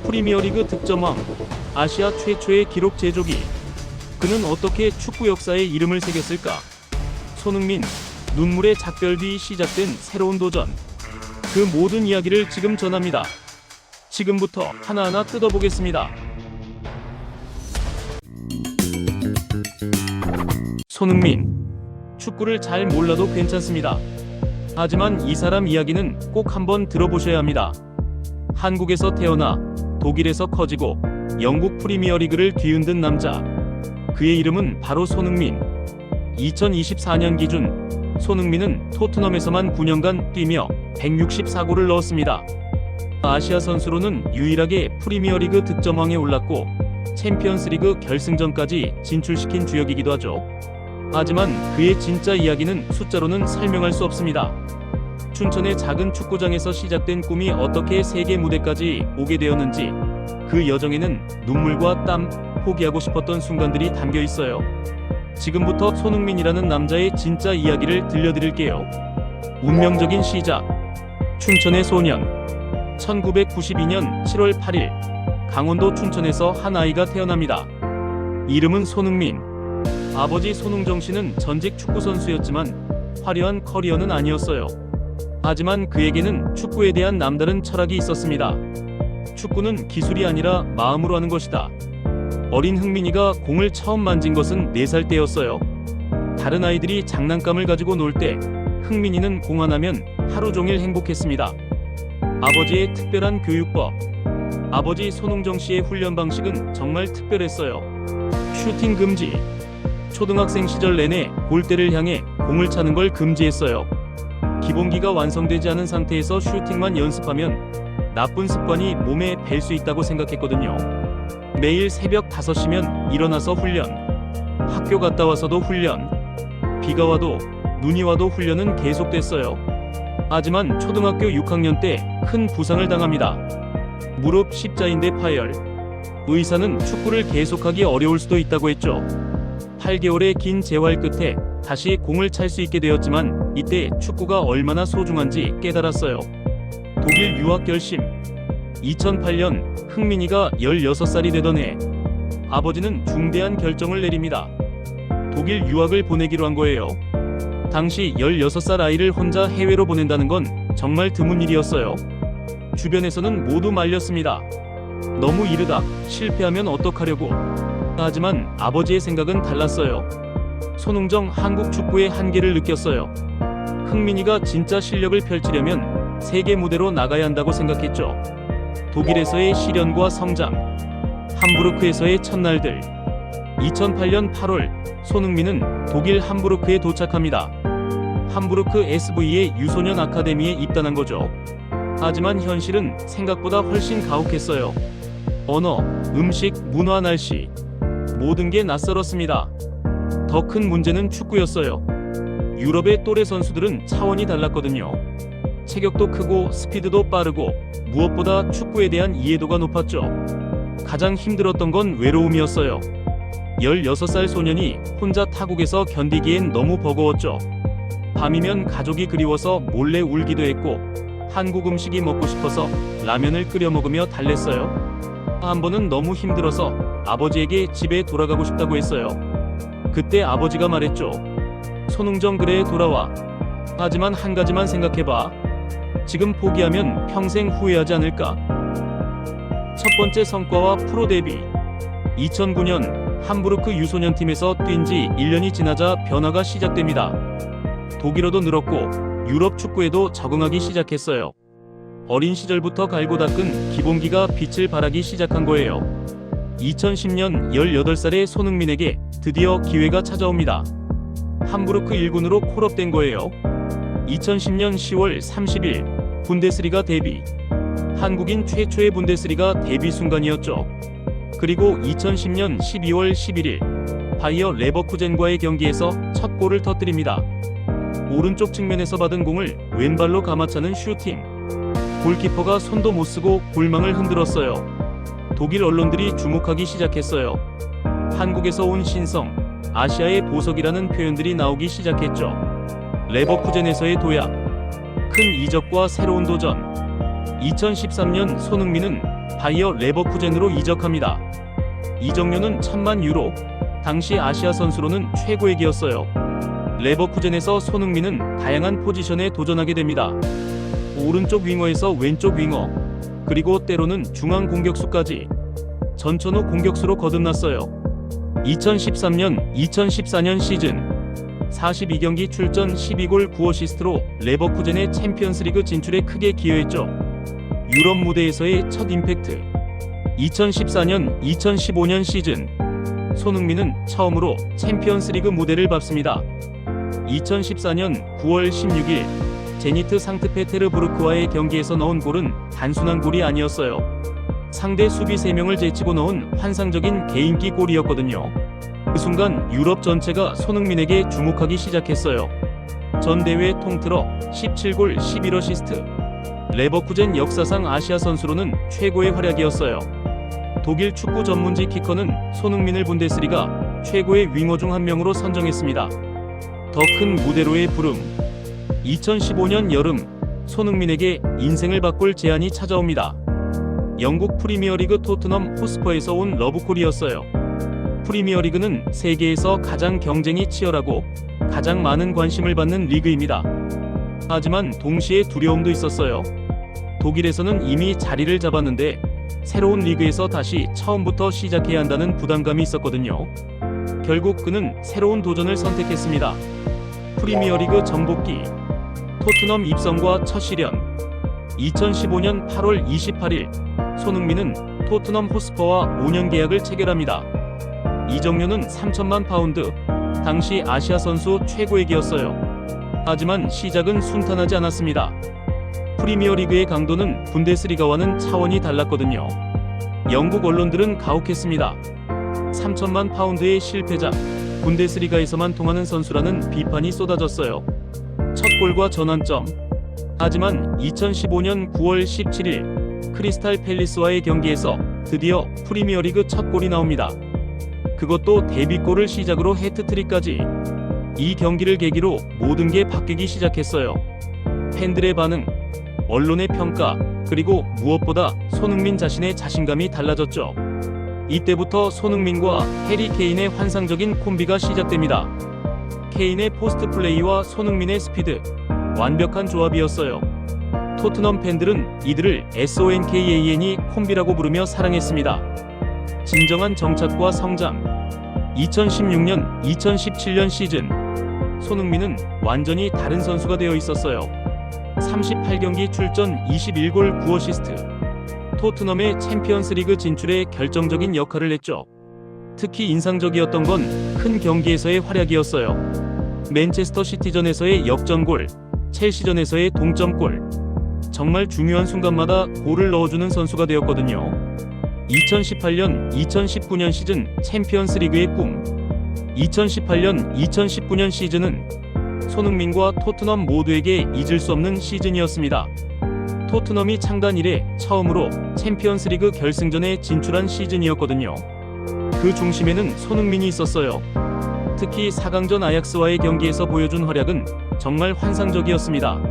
프리미어리그 득점왕, 아시아 최초의 기록 제조기. 그는 어떻게 축구 역사에 이름을 새겼을까? 손흥민, 눈물의 작별 뒤 시작된 새로운 도전. 그 모든 이야기를 지금 전합니다. 지금부터 하나하나 뜯어보겠습니다. 손흥민. 축구를 잘 몰라도 괜찮습니다. 하지만 이 사람 이야기는 꼭 한번 들어보셔야 합니다. 한국에서 태어나 독일에서 커지고 영국 프리미어리그를 뒤흔든 남자. 그의 이름은 바로 손흥민. 2024년 기준 손흥민은 토트넘에서만 9년간 뛰며 164골을 넣었습니다. 아시아 선수로는 유일하게 프리미어리그 득점왕에 올랐고 챔피언스리그 결승전까지 진출시킨 주역이기도 하죠. 하지만 그의 진짜 이야기는 숫자로는 설명할 수 없습니다. 춘천의 작은 축구장에서 시작된 꿈이 어떻게 세계 무대까지 오게 되었는지, 그 여정에는 눈물과 땀, 포기하고 싶었던 순간들이 담겨 있어요. 지금부터 손흥민이라는 남자의 진짜 이야기를 들려드릴게요. 운명적인 시작. 춘천의 소년. 1992년 7월 8일 강원도 춘천에서 한 아이가 태어납니다. 이름은 손흥민. 아버지 손흥정 씨는 전직 축구선수였지만 화려한 커리어는 아니었어요. 하지만 그에게는 축구에 대한 남다른 철학이 있었습니다. 축구는 기술이 아니라 마음으로 하는 것이다. 어린 흥민이가 공을 처음 만진 것은 4살 때였어요. 다른 아이들이 장난감을 가지고 놀 때 흥민이는 공 하나면 하루 종일 행복했습니다. 아버지의 특별한 교육법. 아버지 손흥정 씨의 훈련 방식은 정말 특별했어요. 슈팅 금지. 초등학생 시절 내내 골대를 향해 공을 차는 걸 금지했어요. 기본기가 완성되지 않은 상태에서 슈팅만 연습하면 나쁜 습관이 몸에 배 수 있다고 생각했거든요. 매일 새벽 5시면 일어나서 훈련. 학교 갔다 와서도 훈련. 비가 와도 눈이 와도 훈련은 계속됐어요. 하지만 초등학교 6학년 때 큰 부상을 당합니다. 무릎 십자인대 파열. 의사는 축구를 계속하기 어려울 수도 있다고 했죠. 8개월의 긴 재활 끝에 다시 공을 찰 수 있게 되었지만 이때 축구가 얼마나 소중한지 깨달았어요. 독일 유학 결심. 2008년 흥민이가 16살이 되던 해 아버지는 중대한 결정을 내립니다. 독일 유학을 보내기로 한 거예요. 당시 16살 아이를 혼자 해외로 보낸다는 건 정말 드문 일이었어요. 주변에서는 모두 말렸습니다. 너무 이르다. 실패하면 어떡하려고. 하지만 아버지의 생각은 달랐어요. 손흥정 한국 축구의 한계를 느꼈어요. 흥민이가 진짜 실력을 펼치려면 세계 무대로 나가야 한다고 생각했죠. 독일에서의 시련과 성장, 함부르크에서의 첫날들. 2008년 8월 손흥민은 독일 함부르크에 도착합니다. 함부르크 SV의 유소년 아카데미에 입단한 거죠. 하지만 현실은 생각보다 훨씬 가혹했어요. 언어, 음식, 문화, 날씨, 모든 게 낯설었습니다. 더 큰 문제는 축구였어요. 유럽의 또래 선수들은 차원이 달랐거든요. 체격도 크고 스피드도 빠르고 무엇보다 축구에 대한 이해도가 높았죠. 가장 힘들었던 건 외로움이었어요. 16살 소년이 혼자 타국에서 견디기엔 너무 버거웠죠. 밤이면 가족이 그리워서 몰래 울기도 했고 한국 음식이 먹고 싶어서 라면을 끓여 먹으며 달랬어요. 한 번은 너무 힘들어서 아버지에게 집에 돌아가고 싶다고 했어요. 그때 아버지가 말했죠. 손흥정 그래 돌아와. 하지만 한 가지만 생각해봐. 지금 포기하면 평생 후회하지 않을까? 첫 번째 성과와 프로 데뷔. 2009년 함부르크 유소년 팀에서 뛴 지 1년이 지나자 변화가 시작됩니다. 독일어도 늘었고 유럽 축구에도 적응하기 시작했어요. 어린 시절부터 갈고 닦은 기본기가 빛을 발하기 시작한 거예요. 2010년 18살의 손흥민에게 드디어 기회가 찾아옵니다. 함부르크 1군으로 콜업된 거예요. 2010년 10월 30일 분데스리가 데뷔. 한국인 최초의 분데스리가 데뷔 순간이었죠. 그리고 2010년 12월 11일 바이어 레버쿠젠과의 경기에서 첫 골을 터뜨립니다. 오른쪽 측면에서 받은 공을 왼발로 감아차는 슈팅. 골키퍼가 손도 못 쓰고 골망을 흔들었어요. 독일 언론들이 주목하기 시작했어요. 한국에서 온 신성, 아시아의 보석이라는 표현들이 나오기 시작했죠. 레버쿠젠에서의 도약, 큰 이적과 새로운 도전. 2013년 손흥민은 바이어 레버쿠젠으로 이적합니다. 이적료는 1000만 유로, 당시 아시아 선수로는 최고액이었어요. 레버쿠젠에서 손흥민은 다양한 포지션에 도전하게 됩니다. 오른쪽 윙어에서 왼쪽 윙어, 그리고 때로는 중앙 공격수까지 전천후 공격수로 거듭났어요. 2013-2014년 시즌 42경기 출전 12골 9어시스트로 레버쿠젠의 챔피언스리그 진출에 크게 기여했죠. 유럽 무대에서의 첫 임팩트. 2014-2015년 시즌 손흥민은 처음으로 챔피언스리그 무대를 밟습니다. 2014년 9월 16일 제니트 상트페테르부르크와의 경기에서 넣은 골은 단순한 골이 아니었어요. 상대 수비 3명을 제치고 넣은 환상적인 개인기 골이었거든요. 그 순간 유럽 전체가 손흥민에게 주목하기 시작했어요. 전 대회 통틀어 17골 11어시스트. 레버쿠젠 역사상 아시아 선수로는 최고의 활약이었어요. 독일 축구 전문지 키커는 손흥민을 분데스리가 최고의 윙어 중 한 명으로 선정했습니다. 더 큰 무대로의 부름. 2015년 여름 손흥민에게 인생을 바꿀 제안이 찾아옵니다. 영국 프리미어리그 토트넘 호스퍼에서 온 러브콜이었어요. 프리미어리그는 세계에서 가장 경쟁이 치열하고 가장 많은 관심을 받는 리그입니다. 하지만 동시에 두려움도 있었어요. 독일에서는 이미 자리를 잡았는데 새로운 리그에서 다시 처음부터 시작해야 한다는 부담감이 있었거든요. 결국 그는 새로운 도전을 선택했습니다. 프리미어리그 전복기. 토트넘 입성과 첫 시련. 2015년 8월 28일 손흥민은 토트넘 호스퍼와 5년 계약을 체결합니다. 이적료는 3천만 파운드, 당시 아시아 선수 최고액이었어요. 하지만 시작은 순탄하지 않았습니다. 프리미어리그의 강도는 분데스리가와는 차원이 달랐거든요. 영국 언론들은 가혹했습니다. 3천만 파운드의 실패작, 분데스리가에서만 통하는 선수라는 비판이 쏟아졌어요. 첫 골과 전환점. 하지만 2015년 9월 17일 크리스탈 팰리스와의 경기에서 드디어 프리미어리그 첫 골이 나옵니다. 그것도 데뷔골을 시작으로 해트트릭까지. 이 경기를 계기로 모든 게 바뀌기 시작했어요. 팬들의 반응, 언론의 평가, 그리고 무엇보다 손흥민 자신의 자신감이 달라졌죠. 이때부터 손흥민과 해리 케인의 환상적인 콤비가 시작됩니다. 케인의 포스트 플레이와 손흥민의 스피드, 완벽한 조합이었어요. 토트넘 팬들은 이들을 SONKAN이 콤비라고 부르며 사랑했습니다. 진정한 정착과 성장. 2016년, 2017년 시즌 손흥민은 완전히 다른 선수가 되어 있었어요. 38경기 출전 21골 9어시스트. 토트넘의 챔피언스리그 진출에 결정적인 역할을 했죠. 특히 인상적이었던 건 큰 경기에서의 활약이었어요. 맨체스터 시티전에서의 역전골, 첼시전에서의 동점골. 정말 중요한 순간마다 골을 넣어주는 선수가 되었거든요. 2018년, 2019년 시즌 챔피언스리그의 꿈. 2018년, 2019년 시즌은 손흥민과 토트넘 모두에게 잊을 수 없는 시즌이었습니다. 토트넘이 창단 이래 처음으로 챔피언스리그 결승전에 진출한 시즌이었거든요. 그 중심에는 손흥민이 있었어요. 특히 4강전 아약스와의 경기에서 보여준 활약은 정말 환상적이었습니다.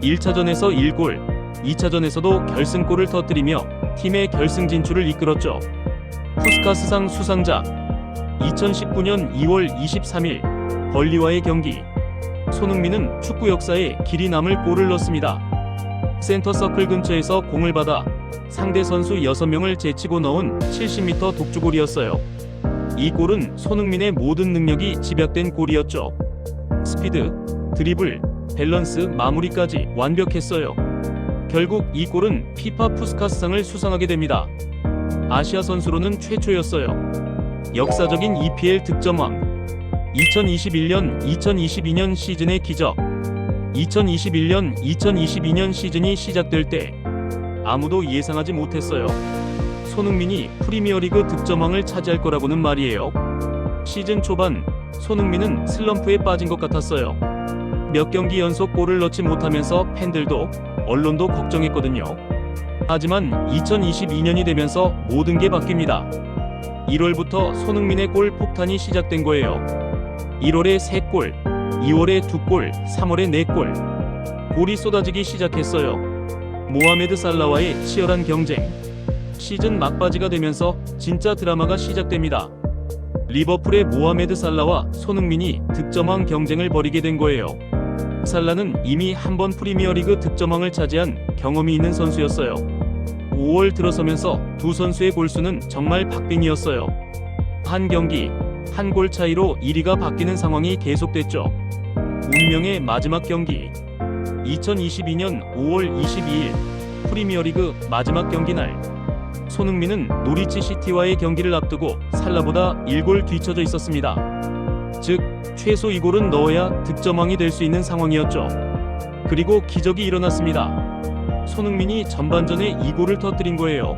1차전에서 1골, 2차전에서도 결승골을 터뜨리며 팀의 결승 진출을 이끌었죠. 푸스카스상 수상자. 2019년 2월 23일 벌리와의 경기. 손흥민은 축구 역사에 길이 남을 골을 넣습니다. 센터 서클 근처에서 공을 받아 상대 선수 6명을 제치고 넣은 70m 독주골이었어요. 이 골은 손흥민의 모든 능력이 집약된 골이었죠. 스피드, 드리블, 밸런스, 마무리까지 완벽했어요. 결국 이 골은 피파 푸스카스상을 수상하게 됩니다. 아시아 선수로는 최초였어요. 역사적인 EPL 득점왕. 2021년, 2022년 시즌의 기적. 2021년, 2022년 시즌이 시작될 때 아무도 예상하지 못했어요. 손흥민이 프리미어리그 득점왕을 차지할 거라고는 말이에요. 시즌 초반 손흥민은 슬럼프에 빠진 것 같았어요. 몇 경기 연속 골을 넣지 못하면서 팬들도 언론도 걱정했거든요. 하지만 2022년이 되면서 모든 게 바뀝니다. 1월부터 손흥민의 골 폭탄이 시작된 거예요. 1월에 3골, 2월에 2골, 3월에 4골. 골이 쏟아지기 시작했어요. 모하메드 살라와의 치열한 경쟁. 시즌 막바지가 되면서 진짜 드라마가 시작됩니다. 리버풀의 모하메드 살라와 손흥민이 득점왕 경쟁을 벌이게 된 거예요. 살라는 이미 한 번 프리미어리그 득점왕을 차지한 경험이 있는 선수였어요. 5월 들어서면서 두 선수의 골수는 정말 박빙이었어요. 한 경기, 한 골 차이로 1위가 바뀌는 상황이 계속됐죠. 운명의 마지막 경기. 2022년 5월 22일 프리미어리그 마지막 경기 날. 손흥민은 노리치 시티와의 경기를 앞두고 살라보다 1골 뒤쳐져 있었습니다. 즉, 최소 2골은 넣어야 득점왕이 될 수 있는 상황이었죠. 그리고 기적이 일어났습니다. 손흥민이 전반전에 2골을 터뜨린 거예요.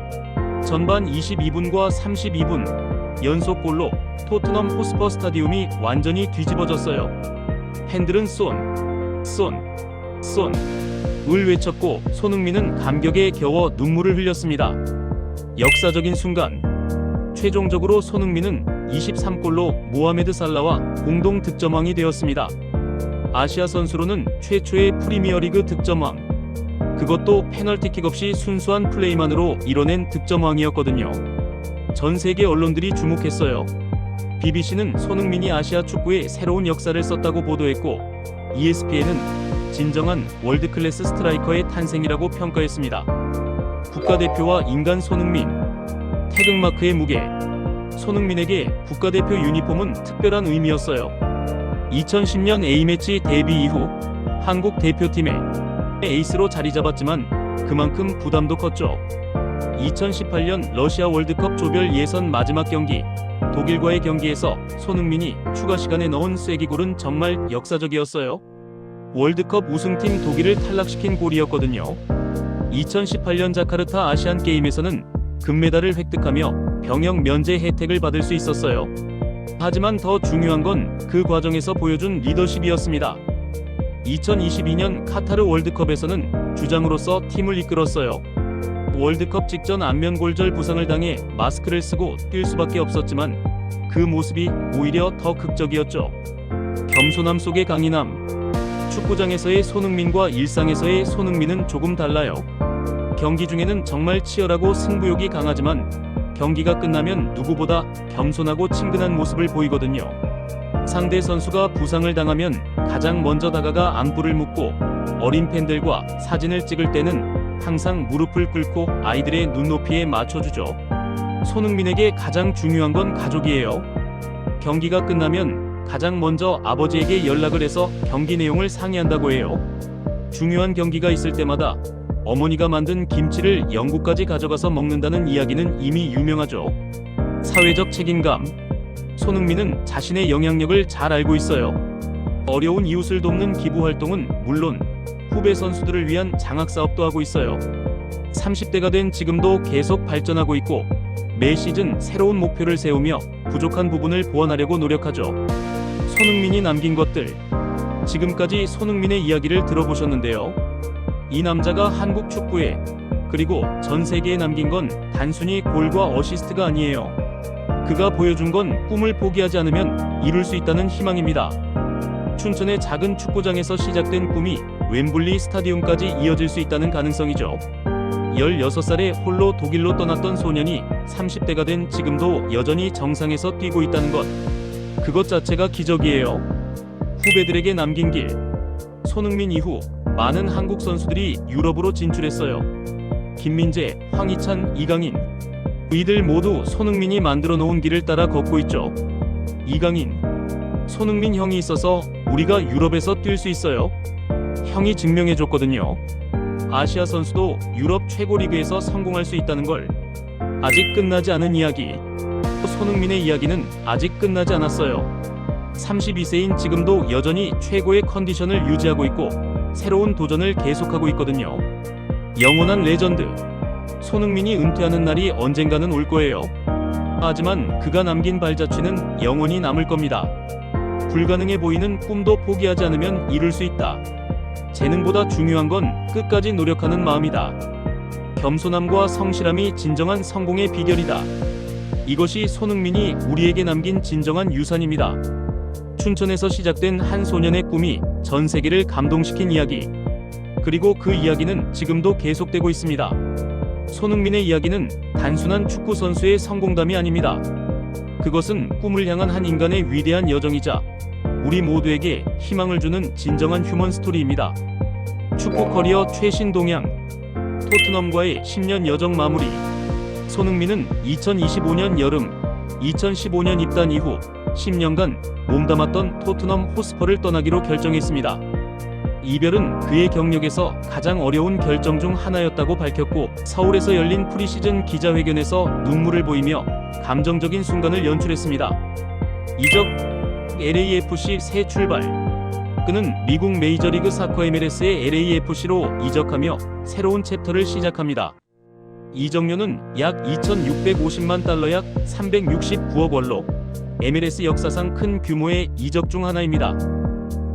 전반 22분과 32분 연속골로 토트넘 호스퍼 스타디움이 완전히 뒤집어졌어요. 팬들은 을 외쳤고 손흥민은 감격에 겨워 눈물을 흘렸습니다. 역사적인 순간. 최종적으로 손흥민은 23골로 모하메드 살라와 공동 득점왕이 되었습니다. 아시아 선수로는 최초의 프리미어리그 득점왕. 그것도 페널티킥 없이 순수한 플레이만으로 이뤄낸 득점왕이었거든요. 전 세계 언론들이 주목했어요. BBC는 손흥민이 아시아 축구에 새로운 역사를 썼다고 보도했고, ESPN은 진정한 월드클래스 스트라이커의 탄생이라고 평가했습니다. 국가대표와 인간 손흥민. 태극마크의 무게. 손흥민에게 국가대표 유니폼은 특별한 의미였어요. 2010년 A매치 데뷔 이후 한국 대표팀의 에이스로 자리 잡았지만 그만큼 부담도 컸죠. 2018년 러시아 월드컵 조별 예선 마지막 경기, 독일과의 경기에서 손흥민이 추가 시간에 넣은 쐐기골은 정말 역사적이었어요. 월드컵 우승팀 독일을 탈락시킨 골이었거든요. 2018년 자카르타 아시안 게임에서는 금메달을 획득하며 병역 면제 혜택을 받을 수 있었어요. 하지만 더 중요한 건 그 과정에서 보여준 리더십이었습니다. 2022년 카타르 월드컵에서는 주장으로서 팀을 이끌었어요. 월드컵 직전 안면골절 부상을 당해 마스크를 쓰고 뛸 수밖에 없었지만 그 모습이 오히려 더 극적이었죠. 겸손함 속의 강인함. 축구장에서의 손흥민과 일상에서의 손흥민은 조금 달라요. 경기 중에는 정말 치열하고 승부욕이 강하지만 경기가 끝나면 누구보다 겸손하고 친근한 모습을 보이거든요. 상대 선수가 부상을 당하면 가장 먼저 다가가 안부를 묻고, 어린 팬들과 사진을 찍을 때는 항상 무릎을 꿇고 아이들의 눈높이에 맞춰주죠. 손흥민에게 가장 중요한 건 가족이에요. 경기가 끝나면 가장 먼저 아버지에게 연락을 해서 경기 내용을 상의한다고 해요. 중요한 경기가 있을 때마다 어머니가 만든 김치를 영국까지 가져가서 먹는다는 이야기는 이미 유명하죠. 사회적 책임감. 손흥민은 자신의 영향력을 잘 알고 있어요. 어려운 이웃을 돕는 기부 활동은 물론 후배 선수들을 위한 장학 사업도 하고 있어요. 30대가 된 지금도 계속 발전하고 있고 매 시즌 새로운 목표를 세우며 부족한 부분을 보완하려고 노력하죠. 손흥민이 남긴 것들. 지금까지 손흥민의 이야기를 들어보셨는데요. 이 남자가 한국 축구에 그리고 전 세계에 남긴 건 단순히 골과 어시스트가 아니에요. 그가 보여준 건 꿈을 포기하지 않으면 이룰 수 있다는 희망입니다. 춘천의 작은 축구장에서 시작된 꿈이 웸블리 스타디움까지 이어질 수 있다는 가능성이죠. 16살에 홀로 독일로 떠났던 소년이 30대가 된 지금도 여전히 정상에서 뛰고 있다는 것. 그것 자체가 기적이에요. 후배들에게 남긴 길. 손흥민 이후 많은 한국 선수들이 유럽으로 진출했어요. 김민재, 황희찬, 이강인. 이들 모두 손흥민이 만들어 놓은 길을 따라 걷고 있죠. 이강인. 손흥민 형이 있어서 우리가 유럽에서 뛸 수 있어요. 형이 증명해줬거든요. 아시아 선수도 유럽 최고 리그에서 성공할 수 있다는 걸. 아직 끝나지 않은 이야기. 손흥민의 이야기는 아직 끝나지 않았어요. 32세인 지금도 여전히 최고의 컨디션을 유지하고 있고 새로운 도전을 계속하고 있거든요. 영원한 레전드. 손흥민이 은퇴하는 날이 언젠가는 올 거예요. 하지만 그가 남긴 발자취는 영원히 남을 겁니다. 불가능해 보이는 꿈도 포기하지 않으면 이룰 수 있다. 재능보다 중요한 건 끝까지 노력하는 마음이다. 겸손함과 성실함이 진정한 성공의 비결이다. 이것이 손흥민이 우리에게 남긴 진정한 유산입니다. 춘천에서 시작된 한 소년의 꿈이 전 세계를 감동시킨 이야기. 그리고 그 이야기는 지금도 계속되고 있습니다. 손흥민의 이야기는 단순한 축구 선수의 성공담이 아닙니다. 그것은 꿈을 향한 한 인간의 위대한 여정이자 우리 모두에게 희망을 주는 진정한 휴먼 스토리입니다. 축구 커리어 최신 동향. 토트넘과의 10년 여정 마무리. 손흥민은 2025년 여름, 2015년 입단 이후 10년간 몸담았던 토트넘 호스퍼를 떠나기로 결정했습니다. 이별은 그의 경력에서 가장 어려운 결정 중 하나였다고 밝혔고, 서울에서 열린 프리시즌 기자회견에서 눈물을 보이며 감정적인 순간을 연출했습니다. 이적 LAFC 새 출발. 그는 미국 메이저리그 사커 MLS의 LAFC로 이적하며 새로운 챕터를 시작합니다. 이적료는 약 2,650만 달러, 약 369억 원로 MLS 역사상 큰 규모의 이적 중 하나입니다.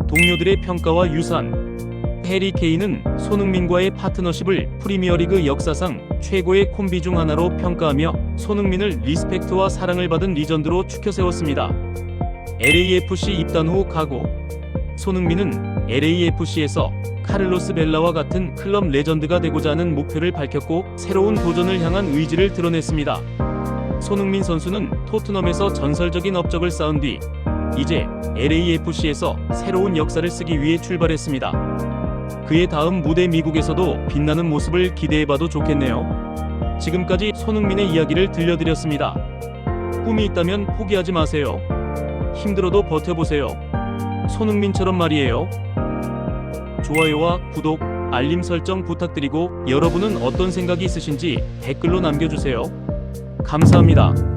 동료들의 평가와 유산. 해리 케인은 손흥민과의 파트너십을 프리미어리그 역사상 최고의 콤비 중 하나로 평가하며 손흥민을 리스펙트와 사랑을 받은 리전드로 추켜 세웠습니다. LAFC 입단 후 각오. 손흥민은 LAFC에서 카를로스 벨라와 같은 클럽 레전드가 되고자 하는 목표를 밝혔고, 새로운 도전을 향한 의지를 드러냈습니다. 손흥민 선수는 토트넘에서 전설적인 업적을 쌓은 뒤 이제 LAFC에서 새로운 역사를 쓰기 위해 출발했습니다. 그의 다음 무대 미국에서도 빛나는 모습을 기대해봐도 좋겠네요. 지금까지 손흥민의 이야기를 들려드렸습니다. 꿈이 있다면 포기하지 마세요. 힘들어도 버텨보세요. 손흥민처럼 말이에요. 좋아요와 구독, 알림 설정 부탁드리고, 여러분은 어떤 생각이 있으신지 댓글로 남겨주세요. 감사합니다.